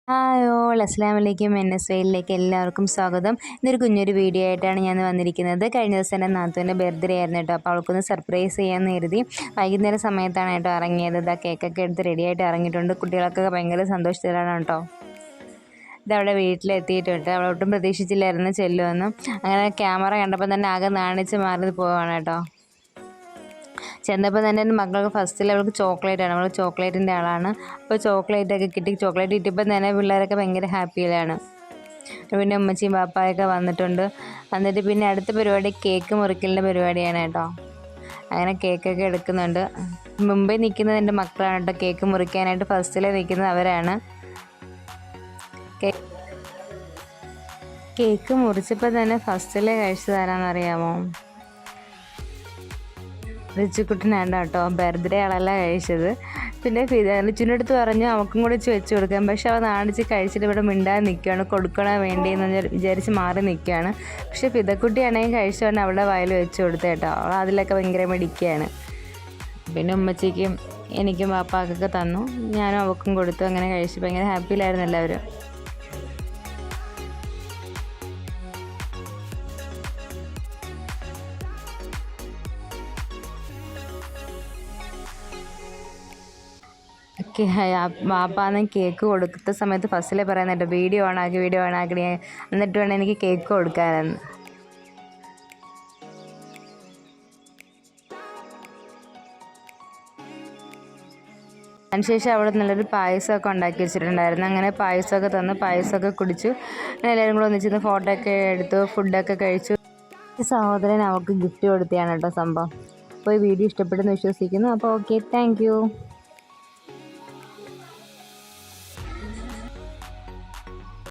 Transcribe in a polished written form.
Hi all അസ്സലാമു അലൈക്കും NS എല്ലാവർക്കും സ്വാഗതം. ഇന്നൊരു കുഞ്ഞൊരു വീഡിയോ ആയിട്ടാണ് ഞാൻ വന്നിരിക്കുന്നത്. കഴിഞ്ഞ ദിവസം എൻ്റെ നാത്തൂൻ്റെ ബർത്ത്ഡേ ആയിരുന്നു കേട്ടോ. അപ്പോൾ അവൾക്കൊന്ന് സർപ്രൈസ് ചെയ്യാമെന്ന് കരുതി വൈകുന്നേരം സമയത്താണ് കേട്ടോ ഇറങ്ങിയത്. ഇതാ കേക്കൊക്കെ എടുത്ത് റെഡിയായിട്ട് ഇറങ്ങിയിട്ടുണ്ട്. കുട്ടികളൊക്കെ ഭയങ്കര സന്തോഷത്തിലാണ് കേട്ടോ. ഇതവിടെ വീട്ടിലെത്തിയിട്ടുണ്ട്. അവളൊട്ടും പ്രതീക്ഷിച്ചില്ലായിരുന്നു ചെല്ലുമെന്നും. അങ്ങനെ ക്യാമറ കണ്ടപ്പോൾ തന്നെ ആകെ നാണിച്ച് മാറി പോവാണ് കേട്ടോ. ചെന്നപ്പോൾ തന്നെ എൻ്റെ മക്കൾക്ക് ഫസ്റ്റിൽ അവൾക്ക് ചോക്ലേറ്റാണ്, അവൾ ചോക്ലേറ്റിൻ്റെ ആളാണ്. അപ്പോൾ ചോക്ലേറ്റൊക്കെ കിട്ടി. ചോക്ലേറ്റ് കിട്ടിയപ്പോൾ തന്നെ പിള്ളേരൊക്കെ ഭയങ്കര ഹാപ്പിയിലാണ്. പിന്നെ ഉമ്മച്ചിയും പാപ്പായൊക്കെ വന്നിട്ടുണ്ട്. എന്നിട്ട് പിന്നെ അടുത്ത പരിപാടി കേക്ക് മുറിക്കലിൻ്റെ പരിപാടിയാണ് കേട്ടോ. അങ്ങനെ കേക്കൊക്കെ എടുക്കുന്നുണ്ട്. മുമ്പേ നിൽക്കുന്നത് എൻ്റെ മക്കളാണ് കേട്ടോ. കേക്ക് മുറിക്കാനായിട്ട് ഫസ്റ്റിൽ നിൽക്കുന്നത് അവരാണ്. കേക്ക് മുറിച്ചപ്പോൾ തന്നെ ഫസ്റ്റിൽ കഴിച്ചതാരാണെന്നറിയാമോ? റിച്ചുക്കുട്ടനാണ് കേട്ടോ. ബർത്ത്ഡേ ആളല്ല കഴിച്ചത്. പിന്നെ റിച്ചുവിൻ്റെ അടുത്ത് പറഞ്ഞു അവൾക്കും കൂടി വെച്ച് കൊടുക്കാം. പക്ഷെ അവൾ നാണിച്ച് കഴിച്ചിട്ട് ഇവിടെ മിണ്ടാതെ നിൽക്കുകയാണ്. കൊടുക്കണോ വേണ്ടിയെന്ന് വിചാരിച്ച് മാറി നിൽക്കുകയാണ്. പക്ഷെ ഫിദക്കുട്ടിയാണെങ്കിൽ കഴിച്ചുകൊണ്ട് അവളുടെ വായിൽ വെച്ച് കൊടുത്തു കേട്ടോ. അവൾ അതിലൊക്കെ ഭയങ്കര മിടിക്കുകയാണ്. പിന്നെ ഉമ്മച്ചിക്കും എനിക്കും പാപ്പാക്കൊക്കെ തന്നു. ഞാനും അവൾക്കും കൊടുത്തു. അങ്ങനെ കഴിച്ചു. ഭയങ്കര ഹാപ്പിയിലായിരുന്നു എല്ലാവരും. വാപ്പാന്ന് കേക്ക് കൊടുത്ത സമയത്ത് ഫസ്റ്റിലെ പറയുന്നുണ്ട് വീഡിയോ ഓണാക്കി എന്നിട്ട് വേണം എനിക്ക് കേക്ക് കൊടുക്കാനെന്ന്. അതിനുശേഷം അവിടെ നല്ലൊരു പായസമൊക്കെ ഉണ്ടാക്കി വെച്ചിട്ടുണ്ടായിരുന്നു. അങ്ങനെ പായസമൊക്കെ തന്നു. പായസമൊക്കെ കുടിച്ചു. അങ്ങനെ എല്ലാവരും കൂടെ ഒന്നിച്ചിരുന്ന് ഫോട്ടോ ഒക്കെ എടുത്തു. ഫുഡൊക്കെ കഴിച്ചു. സഹോദരൻ അവൾക്ക് ഗിഫ്റ്റ് കൊടുത്തതാണ് കേട്ടോ സംഭവം. അപ്പോൾ ഈ വീഡിയോ ഇഷ്ടപ്പെട്ടെന്ന് വിശ്വസിക്കുന്നു. അപ്പോൾ ഓക്കെ, താങ്ക് യു.